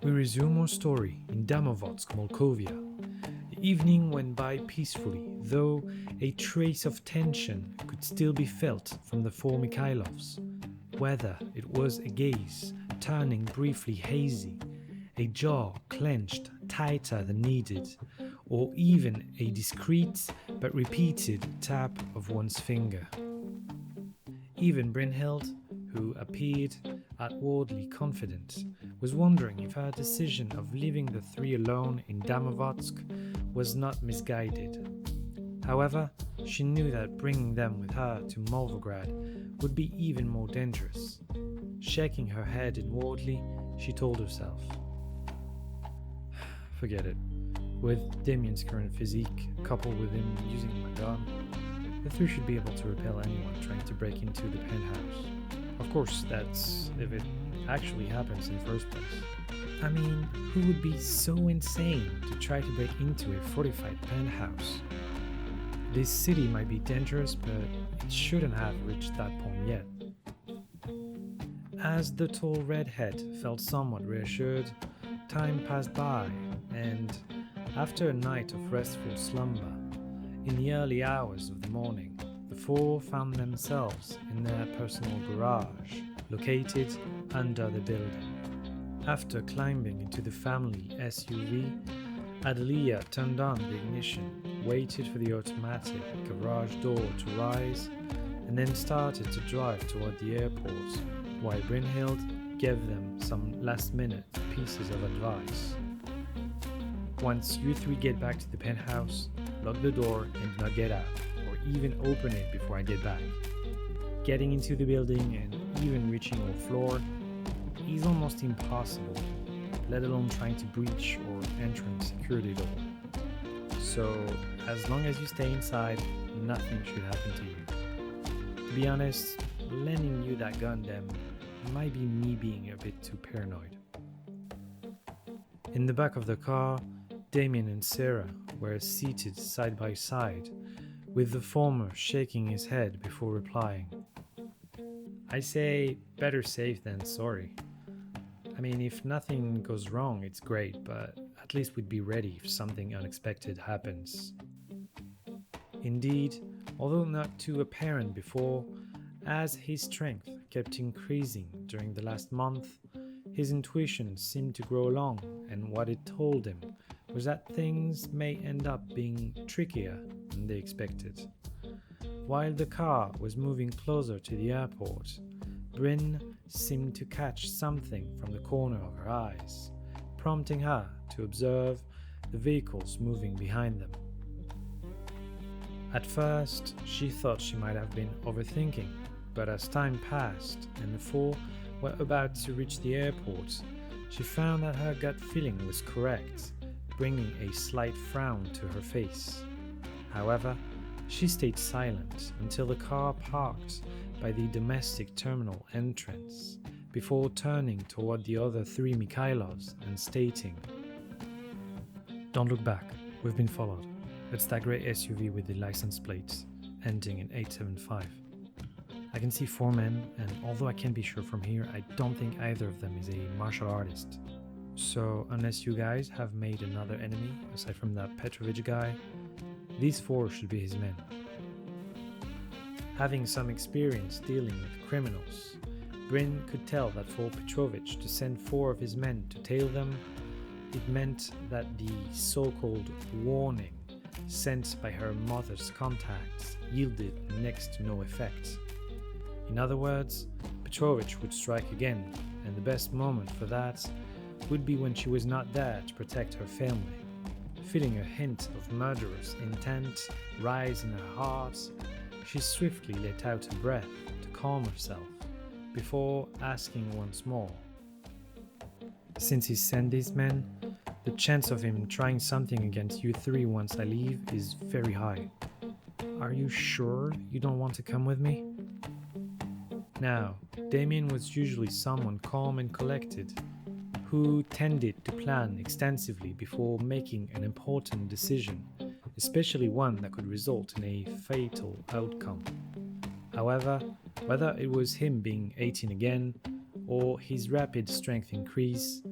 We resume our story in Damovodsk, Molkovia. The evening went by peacefully, though a trace of tension could still be felt from the four Mikhailovs. Whether it was a gaze turning briefly hazy, a jaw clenched tighter than needed, or even a discreet but repeated tap of one's finger. Even Brynhild, who appeared outwardly confident, was wondering if her decision of leaving the three alone in Damovodsk was not misguided. However, she knew that bringing them with her to Molvograd would be even more dangerous. Shaking her head inwardly, she told herself, "Forget it. With Damian's current physique, coupled with him using my gun, the three should be able to repel anyone trying to break into the penthouse. Of course, that's if it actually happens in the first place. I mean, who would be so insane to try to break into a fortified penthouse? This city might be dangerous, but it shouldn't have reached that point yet." As the tall redhead felt somewhat reassured, time passed by, and after a night of restful slumber, in the early hours of the morning, the four found themselves in their personal garage, located under the building. After climbing into the family SUV, Adelia turned on the ignition, waited for the automatic garage door to rise, and then started to drive toward the airport, while Brynhild gave them some last-minute pieces of advice. "Once you three get back to the penthouse, lock the door and do not get out, or even open it before I get back. Getting into the building and even reaching our floor is almost impossible, let alone trying to breach or enter the security door. So, as long as you stay inside, nothing should happen to you. To be honest, lending you that gun then might be me being a bit too paranoid." In the back of the car, Damian and Sarah were seated side by side, with the former shaking his head before replying, "I say better safe than sorry. I mean, if nothing goes wrong, it's great, but at least we'd be ready if something unexpected happens." Indeed, although not too apparent before, as his strength kept increasing during the last month, his intuition seemed to grow along, and what it told him was that things may end up being trickier than they expected. While the car was moving closer to the airport, Bryn seemed to catch something from the corner of her eyes, prompting her to observe the vehicles moving behind them. At first, she thought she might have been overthinking, but as time passed and the four were about to reach the airport, she found that her gut feeling was correct, bringing a slight frown to her face. However, she stayed silent until the car parked by the domestic terminal entrance, before turning toward the other three Mikhailovs and stating, "Don't look back, we've been followed. It's that grey SUV with the license plates, ending in 875. I can see four men, and although I can't be sure from here, I don't think either of them is a martial artist. So unless you guys have made another enemy, aside from that Petrovich guy, these four should be his men." Having some experience dealing with criminals, Bryn could tell that for Petrovich to send four of his men to tail them, it meant that the so-called warning sent by her mother's contacts yielded next to no effect. In other words, Petrovich would strike again, and the best moment for that would be when she was not there to protect her family. Feeling a hint of murderous intent rise in her heart, she swiftly let out a breath to calm herself, before asking once more, "Since he sent these men, the chance of him trying something against you three once I leave is very high. Are you sure you don't want to come with me?" Now, Damian was usually someone calm and collected, who tended to plan extensively before making an important decision, especially one that could result in a fatal outcome. However, whether it was him being 18 again, or his rapid strength increase,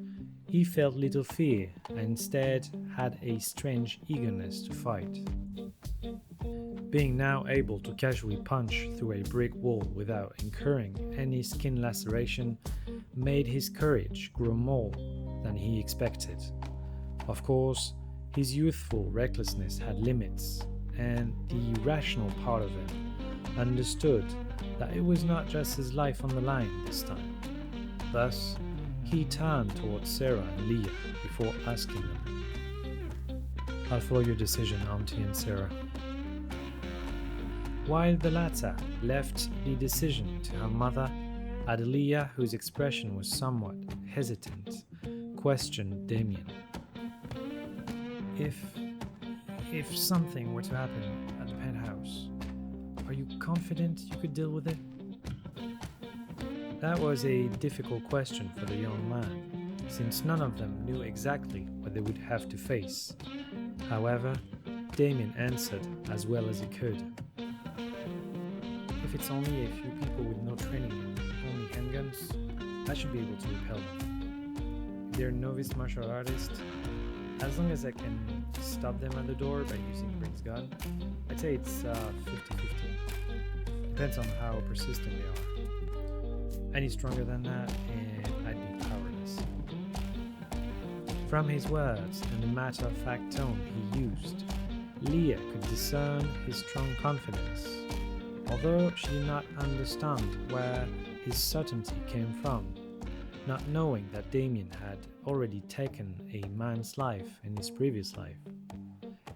He felt little fear and instead had a strange eagerness to fight. Being now able to casually punch through a brick wall without incurring any skin laceration made his courage grow more than he expected. Of course, his youthful recklessness had limits, and the rational part of him understood that it was not just his life on the line this time. Thus, he turned towards Sarah and Leah before asking them, "I'll follow your decision, Auntie and Sarah." While the latter left the decision to her mother, Adelia, whose expression was somewhat hesitant, questioned Damian. If something were to happen at the penthouse, are you confident you could deal with it? That was a difficult question for the young man, since none of them knew exactly what they would have to face. However, Damian answered as well as he could. If it's only a few people with no training and only handguns, I should be able to repel them. If they're novice martial artists, as long as I can stop them at the door by using Bryn's gun, I'd say it's 50-50. Depends on how persistent they are. Any stronger than that, and I'd be powerless. From his words and the matter-of-fact tone he used, Leah could discern his strong confidence, although she did not understand where his certainty came from, not knowing that Damian had already taken a man's life in his previous life.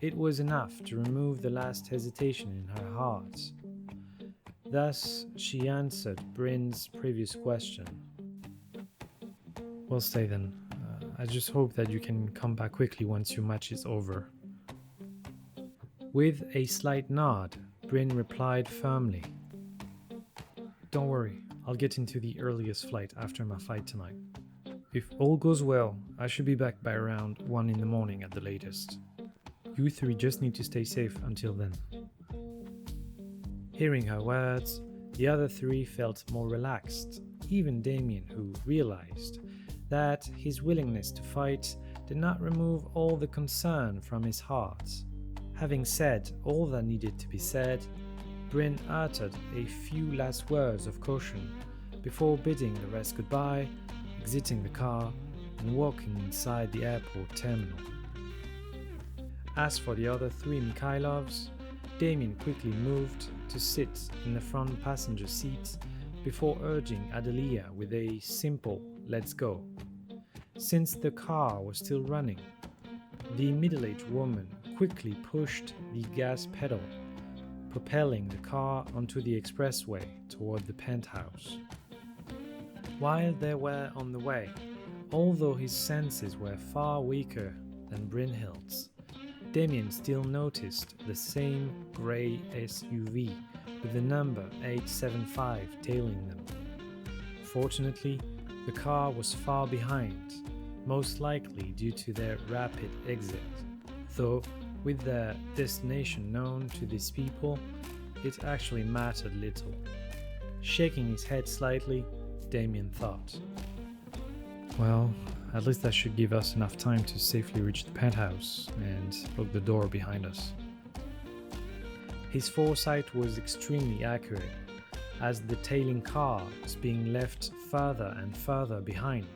It was enough to remove the last hesitation in her heart. Thus, she answered Bryn's previous question. "Well, stay then. I just hope that you can come back quickly once your match is over." With a slight nod, Bryn replied firmly, "Don't worry, I'll get into the earliest flight after my fight tonight. If all goes well, I should be back by around 1 in the morning at the latest. You three just need to stay safe until then." Hearing her words, the other three felt more relaxed, even Damian, who realized that his willingness to fight did not remove all the concern from his heart. Having said all that needed to be said, Bryn uttered a few last words of caution before bidding the rest goodbye, exiting the car, and walking inside the airport terminal. As for the other three Mikhailovs, Damian quickly moved to sit in the front passenger seat before urging Adelia with a simple "let's go." Since the car was still running, the middle-aged woman quickly pushed the gas pedal, propelling the car onto the expressway toward the penthouse. While they were on the way, although his senses were far weaker than Brynhild's, Damian still noticed the same grey SUV with the number 875 tailing them. Fortunately, the car was far behind, most likely due to their rapid exit, though with their destination known to these people, it actually mattered little. Shaking his head slightly, Damian thought, "Well, at least that should give us enough time to safely reach the penthouse and lock the door behind us." His foresight was extremely accurate, as the tailing car was being left further and further behind,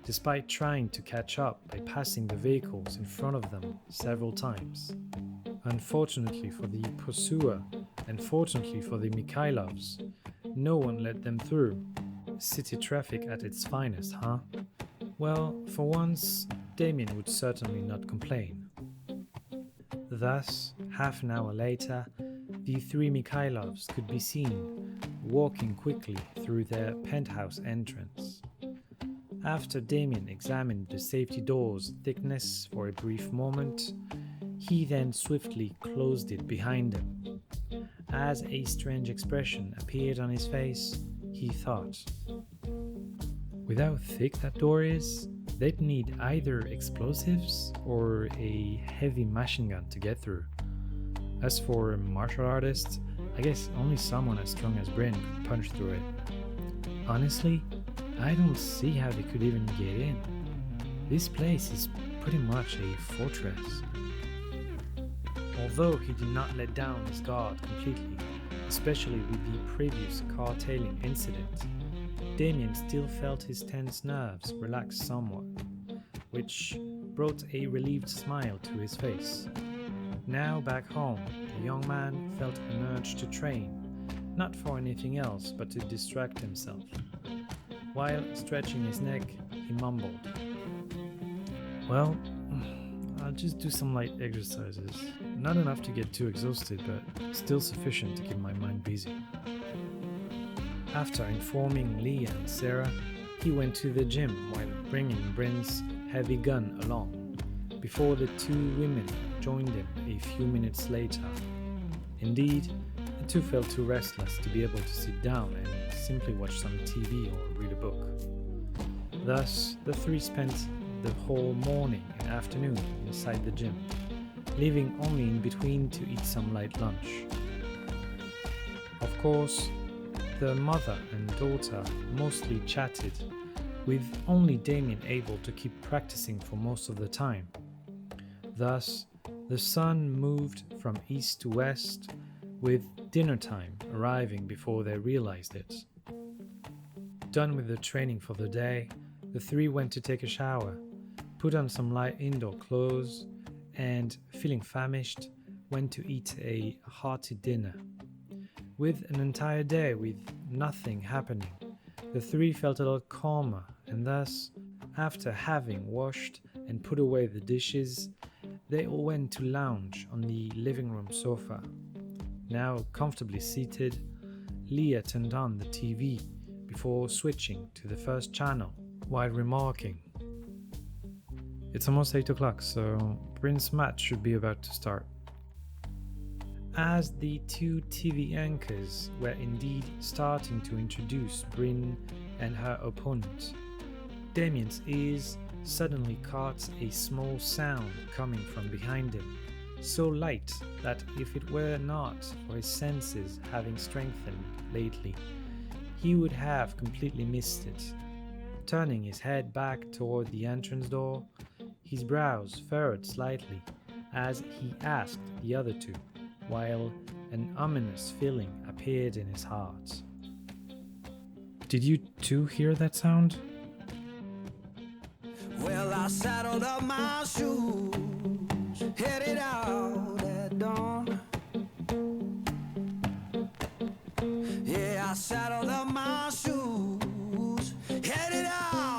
despite trying to catch up by passing the vehicles in front of them several times. Unfortunately for the pursuer, and fortunately for the Mikhailovs, no one let them through. City traffic at its finest, huh? Well, for once, Damian would certainly not complain. Thus, half an hour later, the three Mikhailovs could be seen walking quickly through their penthouse entrance. After Damian examined the safety door's thickness for a brief moment, he then swiftly closed it behind him. As a strange expression appeared on his face, he thought, "With how thick that door is, they'd need either explosives or a heavy machine gun to get through. As for martial artists, I guess only someone as strong as Bryn could punch through it. Honestly, I don't see how they could even get in." This place is pretty much a fortress. Although he did not let down his guard completely, especially with the previous car-tailing incident, Damian still felt his tense nerves relax somewhat, which brought a relieved smile to his face. Now back home, the young man felt an urge to train, not for anything else but to distract himself. While stretching his neck, he mumbled, "Well, I'll just do some light exercises. Not enough to get too exhausted, but still sufficient to keep my mind busy." After informing Leah and Sarah, he went to the gym while bringing Bryn's heavy gun along, before the two women joined him a few minutes later. Indeed, the two felt too restless to be able to sit down and simply watch some TV or read a book. Thus, the three spent the whole morning and afternoon inside the gym, leaving only in between to eat some light lunch. Of course, the mother and daughter mostly chatted, with only Damian able to keep practicing for most of the time. Thus, the sun moved from east to west, with dinner time arriving before they realized it. Done with the training for the day, the three went to take a shower, put on some light indoor clothes, and, feeling famished, went to eat a hearty dinner. With an entire day with nothing happening, the three felt a lot calmer, and thus, after having washed and put away the dishes, they all went to lounge on the living room sofa. Now comfortably seated, Leah turned on the TV before switching to the first channel, while remarking, "It's almost 8 o'clock, so Bryn's match should be about to start." As the two TV anchors were indeed starting to introduce Bryn and her opponent, Damian's ears suddenly caught a small sound coming from behind him, so light that if it were not for his senses having strengthened lately, he would have completely missed it. Turning his head back toward the entrance door, his brows furrowed slightly as he asked the other two, while an ominous feeling appeared in his heart. "Did you too hear that sound?" Well, I saddled up my shoes, headed out at dawn. Yeah, I saddled up my shoes, headed out.